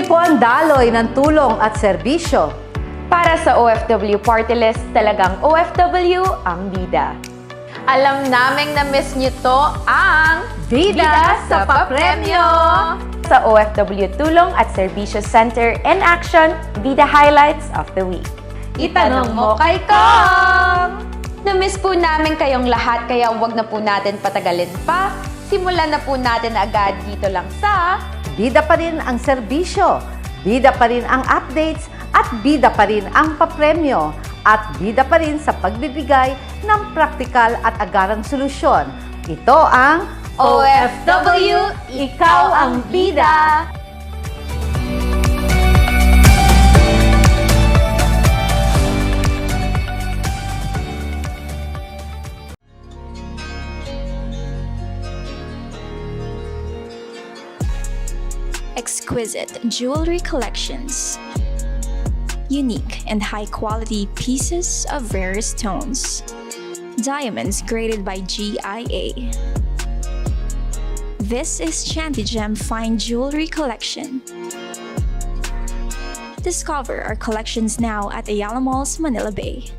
Tuloy po ang daloy ng tulong at serbisyo. Para sa OFW Party List, talagang OFW ang bida. Alam naming na-miss nyo to ang Bida sa Papremyo! Sa OFW Tulong at Serbisyo Center in Action, Bida Highlights of the Week. Itanong mo kay Kong! Na-miss po namin kayong lahat, kaya wag na po natin patagalin pa. Simulan na po natin agad dito lang sa Bida pa rin ang serbisyo, bida pa rin ang updates, at bida pa rin ang papremyo, at bida pa rin sa pagbibigay ng praktikal at agarang solusyon. Ito ang OFW, Ikaw ang Bida! Exquisite jewelry collections. Unique and high-quality pieces of rare stones. Diamonds graded by GIA. This is Chantigem Fine Jewelry Collection. Discover our collections now at Ayala Malls, Manila Bay.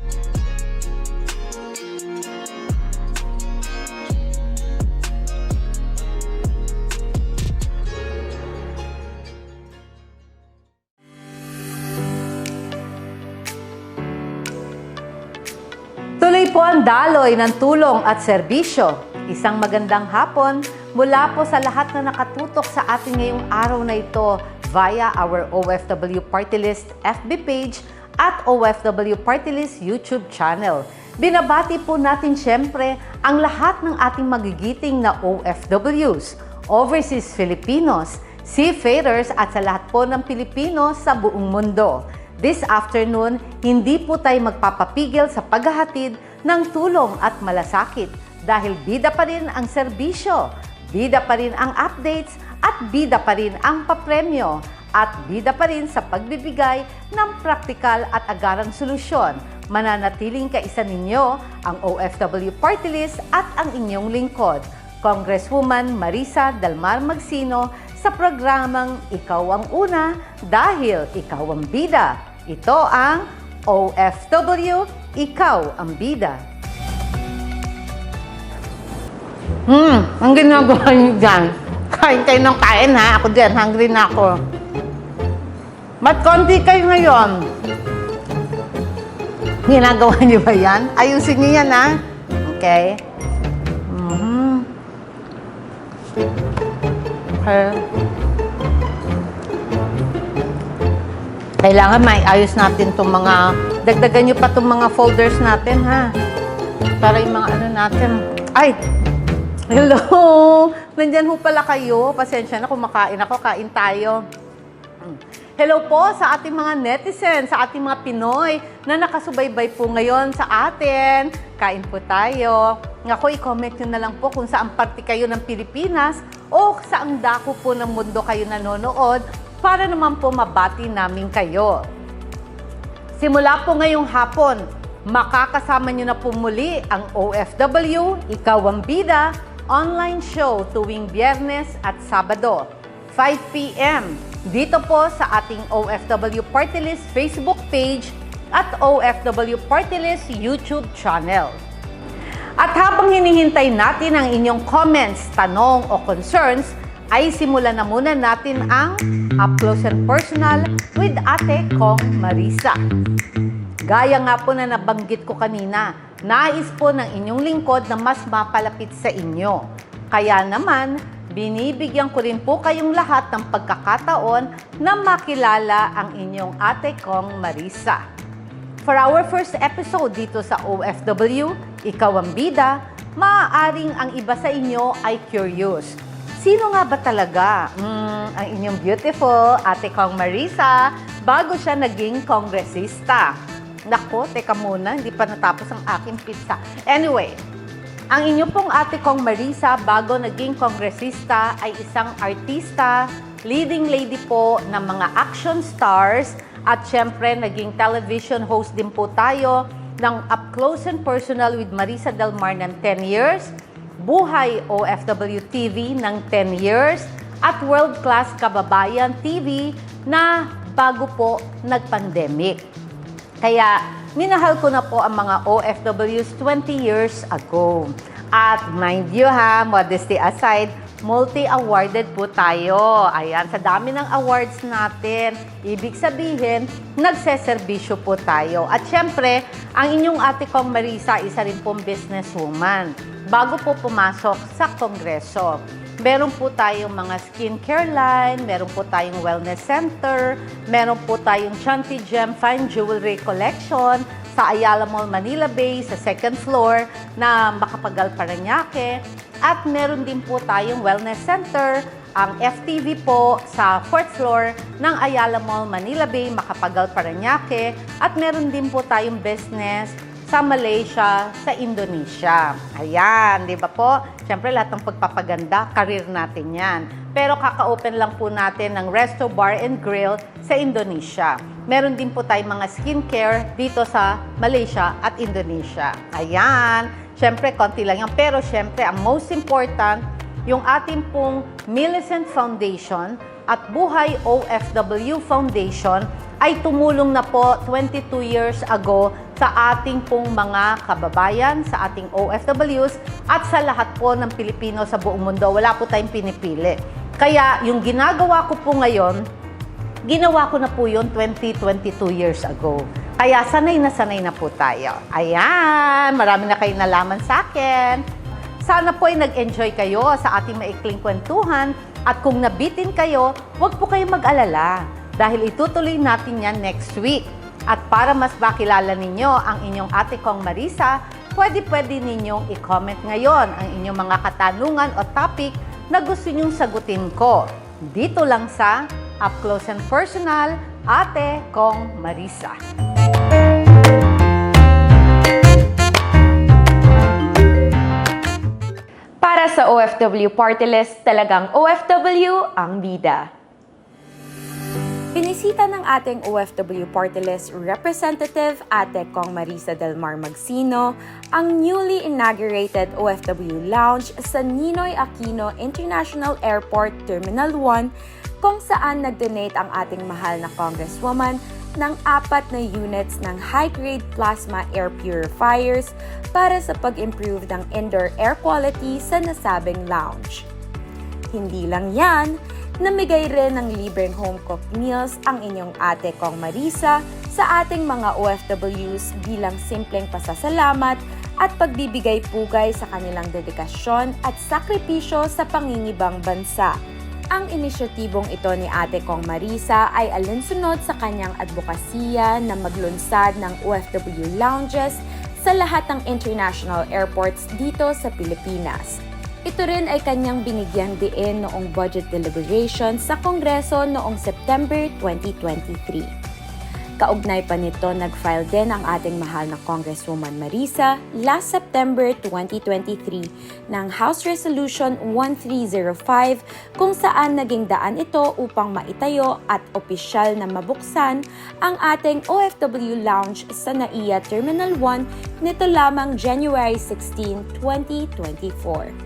Tuloy po ang daloy ng tulong at serbisyo. Isang magandang hapon mula po sa lahat na nakatutok sa atin ngayong araw na ito via our OFW Party List FB page at OFW Party List YouTube channel. Binabati po natin siyempre ang lahat ng ating magigiting na OFWs, Overseas Filipinos, Seafarers at sa lahat po ng Pilipino sa buong mundo. This afternoon, hindi po tayo magpapapigil sa paghahatid ng tulong at malasakit dahil bida pa rin ang serbisyo, bida pa rin ang updates at bida pa rin ang papremyo at bida pa rin sa pagbibigay ng praktikal at agarang solusyon. Mananatiling kaisa ninyo ang OFW Party List at ang inyong lingkod, Congresswoman Marisa Dalmar Magsino, sa programang Ikaw ang Una dahil Ikaw ang Bida. Ito ang OFW, Ikaw ang Bida. Ang ginagawa niyo dyan? Kain kayo ng kain ha? Ako dyan, hungry na ako. Ba't konti kayo ngayon? Ginagawa niyo ba yan? Ayusin niyo yan ha? Okay. Okay. Kailangan may ayos natin itong mga, dagdagan nyo pa itong mga folders natin, ha? Para yung mga ano natin. Ay! Hello! Nandyan ho pala kayo. Pasensya na, kumakain ako, kain tayo. Hello po sa ating mga netizens, sa ating mga Pinoy na nakasubaybay po ngayon sa atin. Kain po tayo. Ako, i-comment nyo na lang po kung saan parte kayo ng Pilipinas o saang dako po ng mundo kayo nanonood para naman po mabati namin kayo. Simula po ngayong hapon, makakasama nyo na po muli ang OFW, Ikaw ang Bida, online show tuwing Biyernes at Sabado, 5 p.m. Dito po sa ating OFW Party List Facebook page at OFW Party List YouTube channel. At habang hinihintay natin ang inyong comments, tanong o concerns, ay simulan na muna natin ang Up Close and Personal with Ate Kong Marisa. Gaya nga po na nabanggit ko kanina, nais po ng inyong lingkod na mas mapalapit sa inyo. Kaya naman, binibigyan ko rin po kayong lahat ng pagkakataon na makilala ang inyong Ate Kong Marisa. For our first episode dito sa OFW, Ikaw ang Bida, maaaring ang iba sa inyo ay curious. Sino nga ba talaga ang inyong beautiful Ate Kong Marisa bago siya naging kongresista? Nako, teka muna, hindi pa natapos ang aking pizza. Anyway, ang inyo pong Ate Kong Marisa bago naging kongresista ay isang artista, leading lady po ng mga action stars, at syempre naging television host din po tayo ng Up Close and Personal with Marisa Dalmar ng 10 years, Buhay OFW TV ng 10 years, at world-class kababayan TV na bago po nag-pandemic. Kaya minahal ko na po ang mga OFWs 20 years ago. At mind you ha, modesty aside, multi-awarded po tayo. Ayan, sa dami ng awards natin, ibig sabihin, nagseserbisyo po tayo. At syempre, ang inyong ate kong Marisa, isa rin pong businesswoman. Bago po pumasok sa Kongreso, meron po tayong mga skincare line, meron po tayong wellness center, meron po tayong Chanty Gem Fine Jewelry Collection sa Ayala Mall, Manila Bay, sa second floor na Makapagal, Parañaque. At meron din po tayong wellness center, ang FTV po sa fourth floor ng Ayala Mall, Manila Bay, Makapagal, Parañaque. At meron din po tayong business sa Malaysia, sa Indonesia. Ayan, di ba po? Siyempre, lahat ng pagpapaganda, karir natin yan. Pero kaka-open lang po natin ng Resto Bar and Grill sa Indonesia. Meron din po tayong mga skincare dito sa Malaysia at Indonesia. Ayan, siyempre, konti lang yan. Pero siyempre, ang most important, yung ating pong Millicent Foundation at Buhay OFW Foundation ay tumulong na po 22 years ago sa ating pong mga kababayan, sa ating OFWs, at sa lahat po ng Pilipino sa buong mundo. Wala po tayong pinipili. Kaya yung ginagawa ko po ngayon, ginawa ko na po yun 22 years ago. Kaya sanay na po tayo. Ayan, marami na kayong nalaman sa akin. Sana po ay nag-enjoy kayo sa ating maikling kwentuhan, at kung nabitin kayo, huwag po kayong mag-alala dahil itutuloy natin yan next week. At para mas makilala ninyo ang inyong ate kong Marisa, pwede ninyong i-comment ngayon ang inyong mga katanungan o topic na gusto nyong sagutin ko. Dito lang sa Up Close and Personal, Ate Kong Marisa. Para sa OFW Party List, talagang OFW ang bida. Binisita ng ating OFW Party List Representative Ate Kong Marisa Del Mar Magsino ang newly inaugurated OFW Lounge sa Ninoy Aquino International Airport Terminal 1, kung saan nag-donate ang ating mahal na Congresswoman ng 4 na units ng high-grade plasma air purifiers para sa pag-improve ng indoor air quality sa nasabing lounge. Hindi lang yan, namigay rin ng libreng home-cooked meals ang inyong ate kong Marisa sa ating mga OFWs bilang simpleng pasasalamat at pagbibigay pugay sa kanilang dedikasyon at sakripisyo sa pangingibang bansa. Ang inisyatibong ito ni ate kong Marisa ay alinsunod sa kanyang advokasya na maglunsad ng OFW lounges sa lahat ng international airports dito sa Pilipinas. Ito rin ay kanyang binigyang diin noong budget deliberation sa Kongreso noong September 2023. Kaugnay pa nito, nag-file din ang ating mahal na Congresswoman Marisa last September 2023 ng House Resolution 1305 kung saan naging daan ito upang maitayo at opisyal na mabuksan ang ating OFW Lounge sa NAIA Terminal 1 nito lamang January 16, 2024.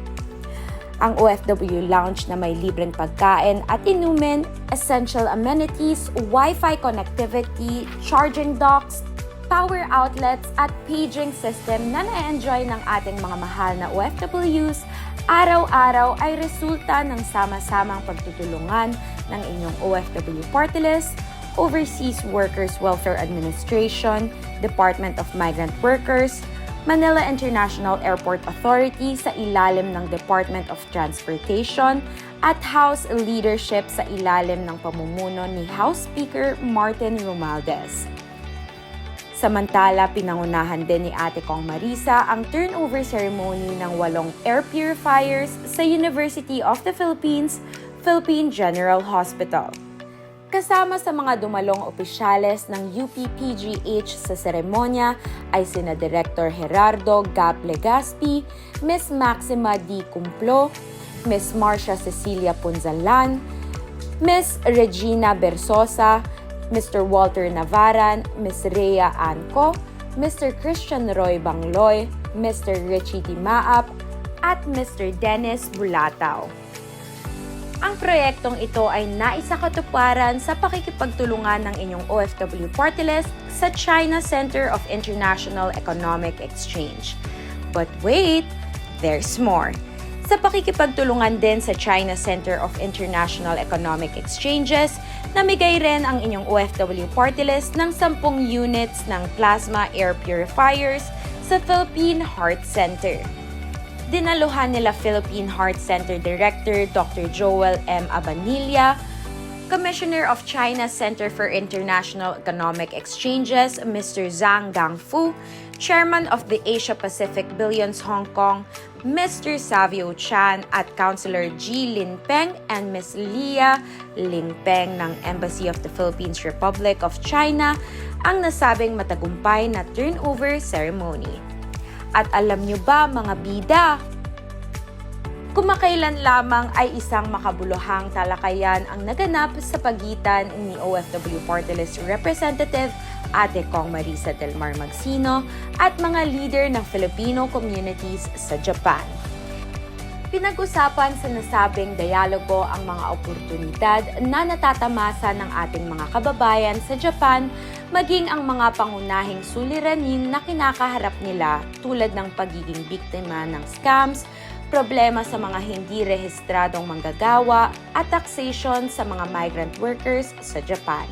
Ang OFW Lounge na may libreng pagkain at inumin, essential amenities, Wi-Fi connectivity, charging docks, power outlets at paging system na na-enjoy ng ating mga mahal na OFWs, araw-araw ay resulta ng sama-samang pagtutulungan ng inyong OFW Party List, Overseas Workers Welfare Administration, Department of Migrant Workers, Manila International Airport Authority sa ilalim ng Department of Transportation at House Leadership sa ilalim ng pamumuno ni House Speaker Martin Romualdez. Samantala, pinangunahan din ni ate kong Marisa ang turnover ceremony ng 8 air purifiers sa University of the Philippines, Philippine General Hospital. Kasama sa mga dumalong opisyales ng UP-PGH sa seremonya ay sina Director Gerardo Gap Legaspi, Ms. Maxima D. Cumplo, Ms. Marcia Cecilia Punzalan, Ms. Regina Bersosa, Mr. Walter Navaran, Ms. Rhea Anco, Mr. Christian Roy Bangloy, Mr. Richie Dimaap, at Mr. Dennis Bulatao. Ang proyektong ito ay naisakatuparan sa pakikipagtulungan ng inyong OFW Party List sa China Center of International Economic Exchange. But wait, there's more. Sa pakikipagtulungan din sa China Center of International Economic Exchanges, namigay rin ang inyong OFW Party List ng 10 units ng plasma air purifiers sa Philippine Heart Center. Dinaluhan nila Philippine Heart Center Director Dr. Joel M. Abanilla, Commissioner of China Center for International Economic Exchanges, Mr. Zhang Gangfu, Chairman of the Asia Pacific Billions Hong Kong, Mr. Savio Chan at Councilor G. Linpeng and Ms. Leah Lingpeng ng Embassy of the Philippines Republic of China ang nasabing matagumpay na turnover ceremony. At alam nyo ba mga bida? Kumakailan lamang ay isang makabuluhang talakayan ang naganap sa pagitan ni OFW Party List Representative Ate Kong Marisa Del Mar Magsino at mga leader ng Filipino communities sa Japan. Pinag-usapan sa nasabing dialogo ang mga oportunidad na natatamasa ng ating mga kababayan sa Japan, maging ang mga pangunahing suliranin na kinakaharap nila tulad ng pagiging biktima ng scams, problema sa mga hindi rehistradong manggagawa at taxation sa mga migrant workers sa Japan.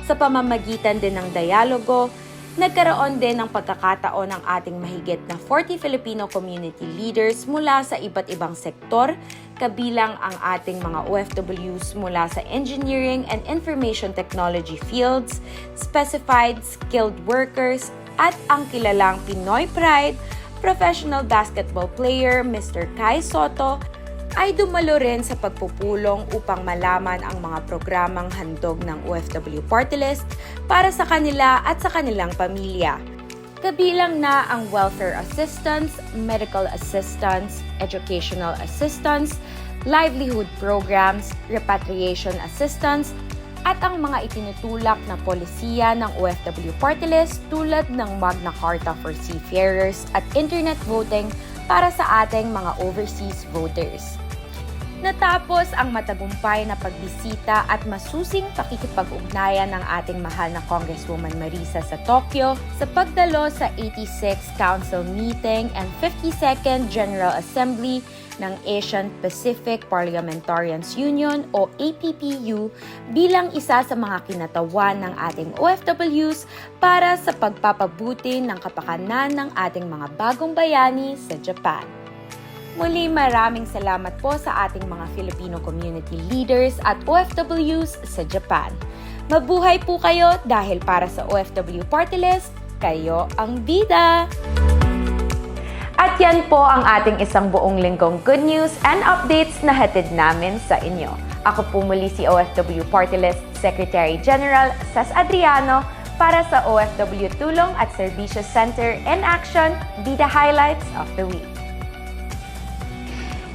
Sa pamamagitan din ng dialogo, nagkaroon din ng pagkakataon ng ating mahigit na 40 Filipino community leaders mula sa iba't ibang sektor, kabilang ang ating mga OFWs mula sa engineering and information technology fields, specified skilled workers, at ang kilalang Pinoy Pride, professional basketball player Mr. Kai Soto, ay dumalo rin sa pagpupulong upang malaman ang mga programang handog ng OFW Party List para sa kanila at sa kanilang pamilya. Kabilang na ang welfare assistance, medical assistance, educational assistance, livelihood programs, repatriation assistance, at ang mga itinutulak na polisiya ng OFW Party List tulad ng Magna Carta for Seafarers at internet voting para sa ating mga overseas voters. Natapos ang matagumpay na pagbisita at masusing pakikipag-ugnayan ng ating mahal na Congresswoman Marisa sa Tokyo sa pagdalo sa 86th Council Meeting and 52nd General Assembly ng Asian Pacific Parliamentarians Union o APPU bilang isa sa mga kinatawan ng ating OFWs para sa pagpapabuti ng kapakanan ng ating mga bagong bayani sa Japan. Muli maraming salamat po sa ating mga Filipino community leaders at OFWs sa Japan. Mabuhay po kayo dahil para sa OFW Party List, kayo ang bida! At yan po ang ating isang buong linggong good news and updates na hatid namin sa inyo. Ako po muli si OFW Party List Secretary General Sas Adriano para sa OFW Tulong at Serbisyo Center in Action, Bida Highlights of the Week.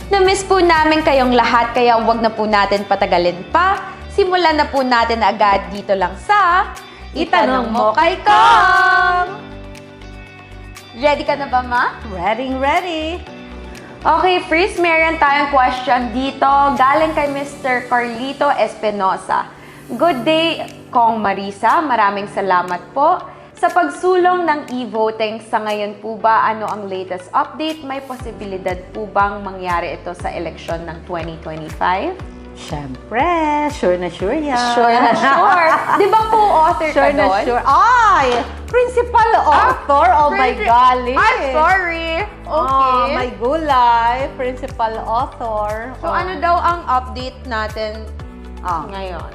Na-miss po namin kayong lahat kaya wag na po natin patagalin pa. Simulan na po natin agad dito lang sa Itanong Mo Kay Kong! Ready ka na ba, Ma? Ready. Okay, first meron tayong question dito galing kay Mr. Carlito Espinosa. Good day, Kong Marisa. Maraming salamat po. Sa pagsulong ng e-voting sa ngayon po ba, ano ang latest update? May posibilidad po bang mangyari ito sa eleksyon ng 2025? Siyempre, sure na sure yan. Sure na sure. Di ba po author Sure ka na doon? sure. Ay! Principal author! Oh my golly! I'm sorry. Okay. Oh, my gulay. Principal author. So ano daw ang update natin Ah. ngayon?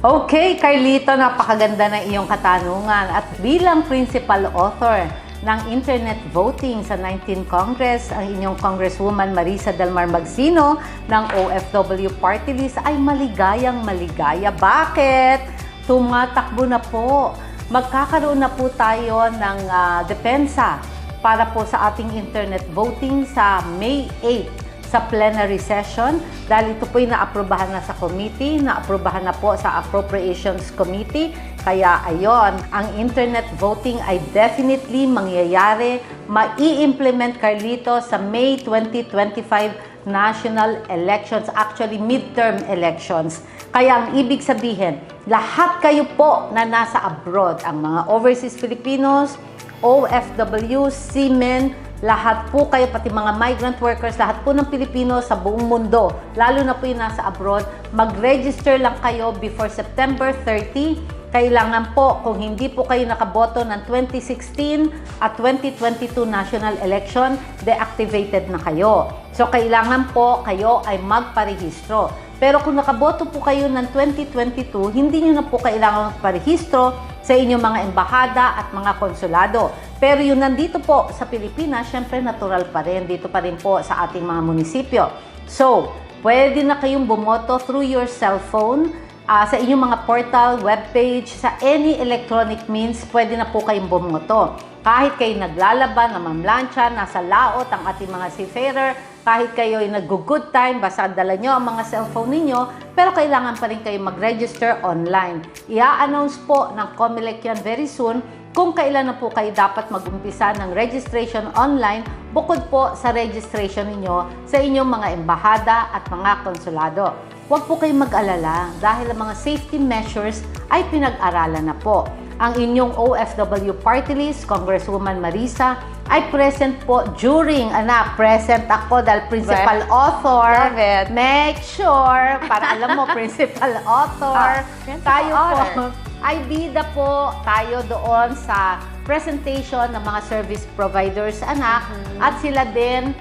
Okay, Carlito, napakaganda ng iyong katanungan. At bilang principal author ng internet voting sa 19th Congress, ang inyong Congresswoman Marisa Del Mar Magsino ng OFW Party List ay maligayang maligaya. Bakit? Tumatakbo na po. Magkakaroon na po tayo ng depensa para po sa ating internet voting sa May 8 sa plenary session dahil ito po'y naaprubahan na sa committee, naaprubahan na po sa Appropriations Committee. Kaya ayon, ang internet voting ay definitely mangyayari, mai-implement, Carlito, sa May 2025 national elections, actually midterm elections. Kaya ang ibig sabihin, lahat kayo po na nasa abroad, ang mga overseas Filipinos, OFW, seamen, lahat po kayo, pati mga migrant workers, lahat po ng Pilipino sa buong mundo, lalo na po yung nasa abroad, mag-register lang kayo before September 30. Kailangan po, kung hindi po kayo nakaboto ng 2016 at 2022 national election, deactivated na kayo. So, kailangan po kayo ay magparehistro. Pero kung nakaboto po kayo ng 2022, hindi nyo na po kailangan magparehistro sa inyong mga embahada at mga konsulado. Pero yung nandito po sa Pilipinas, syempre natural pa rin. Dito pa rin po sa ating mga munisipyo. So, pwede na kayong bumoto through your cellphone, sa inyong mga portal, webpage, sa any electronic means, pwede na po kayong bumoto. Kahit kayo naglalaban, namamlansya, nasa laot ang ating mga seafarer, kahit kayo ay nag-good time, basta dala nyo ang mga cellphone ninyo, pero kailangan pa rin kayo mag-register online. I-announce po ng COMELEC yan very soon kung kailan na po kayo dapat mag-umpisa ng registration online bukod po sa registration ninyo sa inyong mga embahada at mga konsulado. Huwag po kayong mag-alala dahil ang mga safety measures ay pinag-aralan na po. Ang inyong OFW party list, Congresswoman Marisa, ay present po during, present ako dahil principal author. Love it. Make sure, para alam mo, principal author. Tayo po, ay bida po tayo doon sa presentation ng mga service providers, anak. At sila din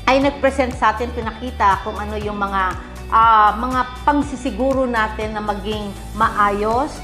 ay nag-present sa atin, pinakita kung ano yung mga pangsisiguro natin na maging maayos,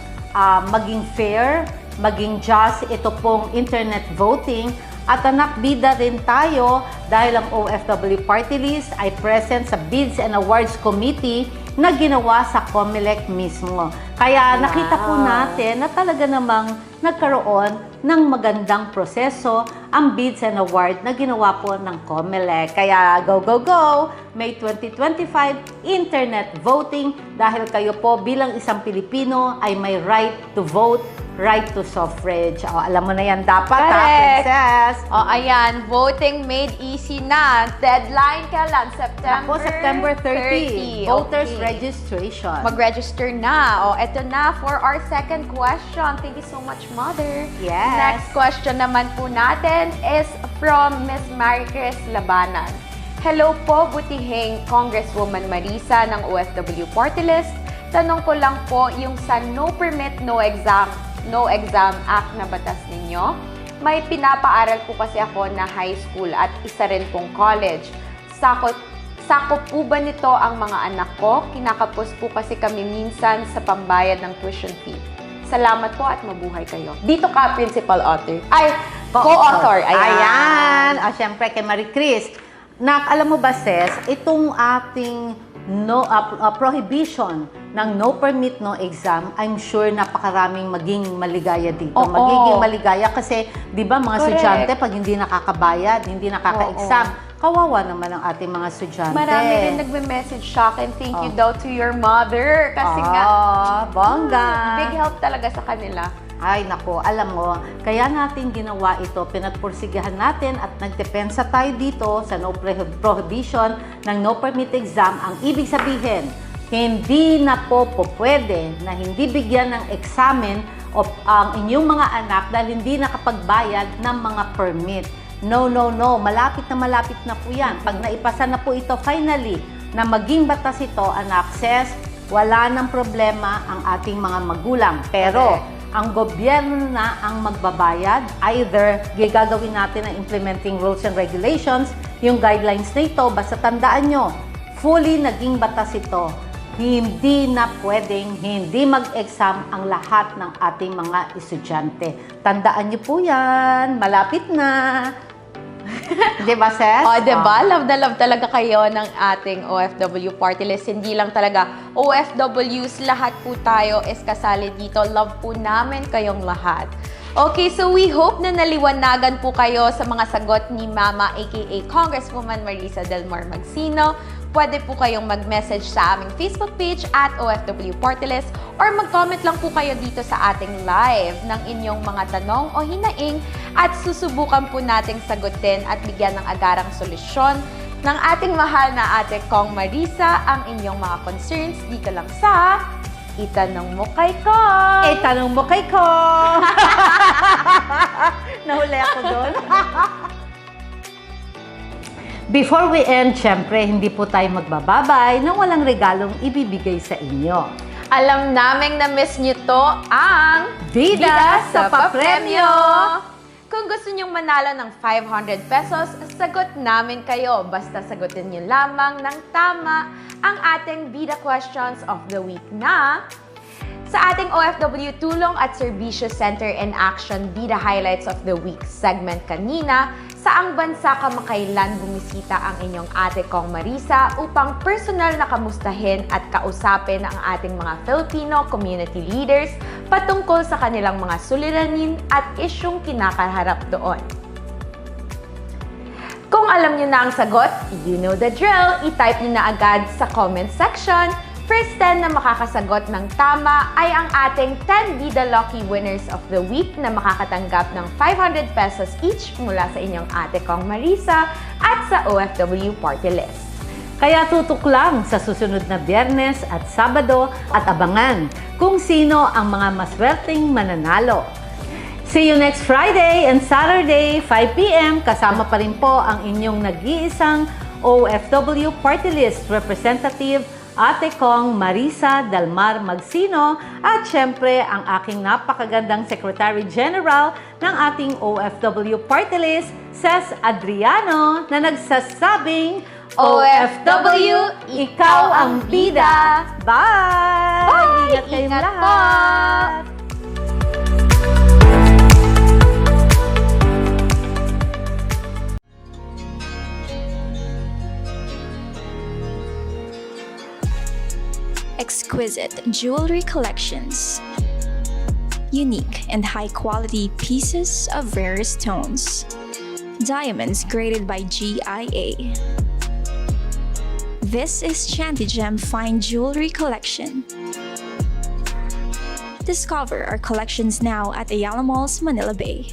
maging fair, maging just, ito pong internet voting. At anak, bida rin tayo dahil ang OFW Party List ay present sa Bids and Awards Committee na ginawa sa COMELEC mismo. Kaya nakita po natin na talaga namang nagkaroon ng magandang proseso ang Bids and Award na ginawa po ng COMELEC. Kaya go, go, go! May 2025 internet voting dahil kayo po bilang isang Pilipino ay may right to vote, right to suffrage. O, alam mo na yan dapat, princess. O, ayan, voting made easy na. Deadline kailan? September 30. Voters Okay. registration. Mag-register na. O, eto na for our second question. Thank you so much, Mother. Yes. Next question naman po natin is from Miss Maricris Labanan. Hello po, butihing Congresswoman Marisa ng OFW Party List. Tanong ko lang po, yung sa No Permit, No Exam Act na batas ninyo, may pinapaaral po kasi ako na high school at isa rin pong college. Sakop po ba nito ang mga anak ko? Kinakapos po kasi kami minsan sa pambayad ng tuition fee. Salamat po at mabuhay kayo. Dito ka, principal author. Ay, co-author. Ayan. O, syempre, kay Marie Chris. Alam mo ba, Ses, itong ating prohibition ng no permit, no exam, I'm sure napakaraming maging maligaya dito. Oo. Magiging maligaya kasi, di ba, mga Correct. estudyante, pag hindi nakakabayad, hindi nakaka-exam, kawawa naman ang ating mga estudyante. Marami rin nagme-message sa akin, thank you daw to your mother. Kasi nga, bongga. big help talaga sa kanila. Ay, nako, alam mo, kaya natin ginawa ito, pinagpursigahan natin at nagdepensa tayo dito sa no prohibition ng no permit exam. Ang ibig sabihin, hindi na po pwede na hindi bigyan ng examen ang inyong mga anak dahil hindi nakapagbayad ng mga permit. No, no, no. Malapit na po yan. Pag naipasa na po ito finally na maging batas ito, anak, Ses, wala nang problema ang ating mga magulang. Pero, ang gobyerno na ang magbabayad, either gagawin natin ang implementing rules and regulations, yung guidelines na ito, basta tandaan nyo, fully naging batas ito, hindi na pwedeng hindi mag-exam ang lahat ng ating mga estudyante. Tandaan nyo po yan, malapit na. Di ba, Seth? O, diba? Love na love talaga kayo ng ating OFW Party List. Hindi lang talaga OFWs, lahat po tayo is kasali dito. Love po namin kayong lahat. Okay, so we hope na naliwanagan po kayo sa mga sagot ni Mama aka Congresswoman Marisa Del Mar Magsino. Pwede po kayong mag-message sa aming Facebook page at OFW Party List or mag-comment lang po kayo dito sa ating live ng inyong mga tanong o hinaing at susubukan po nating sagutin at bigyan ng agarang solusyon ng ating mahal na Ate Kong Marisa ang inyong mga concerns dito lang sa Itanong Mo Kay Kong. Tanong mo kay ko. Nahuli ako doon. Before we end, syempre, hindi po tayo magbababay nang walang regalong ibibigay sa inyo. Alam naming na-miss nyo to ang Bida sa Papremyo! Kung gusto nyong manalo ng 500 pesos, sagot namin kayo. Basta sagutin nyo lamang ng tama ang ating Bida Questions of the Week na sa ating OFW Tulong at Serbisyo Center in Action Bida Highlights of the Week segment kanina, saang bansa kamakailan bumisita ang inyong Ate Kong Marisa upang personal na kamustahin at kausapin ang ating mga Filipino community leaders patungkol sa kanilang mga suliranin at isyung kinakaharap doon. Kung alam nyo na ang sagot, you know the drill, i-type nyo na agad sa comment section. First 10 na makakasagot ng tama ay ang ating 10 Bida Lucky Winners of the Week na makakatanggap ng 500 pesos each mula sa inyong Ate Kong Marisa at sa OFW Party List. Kaya tutok lang sa susunod na Biyernes at Sabado at abangan kung sino ang mga maswerteng mananalo. See you next Friday and Saturday, 5 p.m. Kasama pa rin po ang inyong nag-iisang OFW Party List Representative Ate Kong Marisa Delmar Magsino at syempre ang aking napakagandang Secretary General ng ating OFW Party List, Ces Adriano, na nagsasabing, OFW, ikaw ang bida! Bye! Bye! Ingat kayong Ingat lahat! Exquisite jewelry collections. Unique and high-quality pieces of rare stones. Diamonds graded by GIA. This is Chantigem Fine Jewelry Collection. Discover our collections now at Ayala Malls, Manila Bay.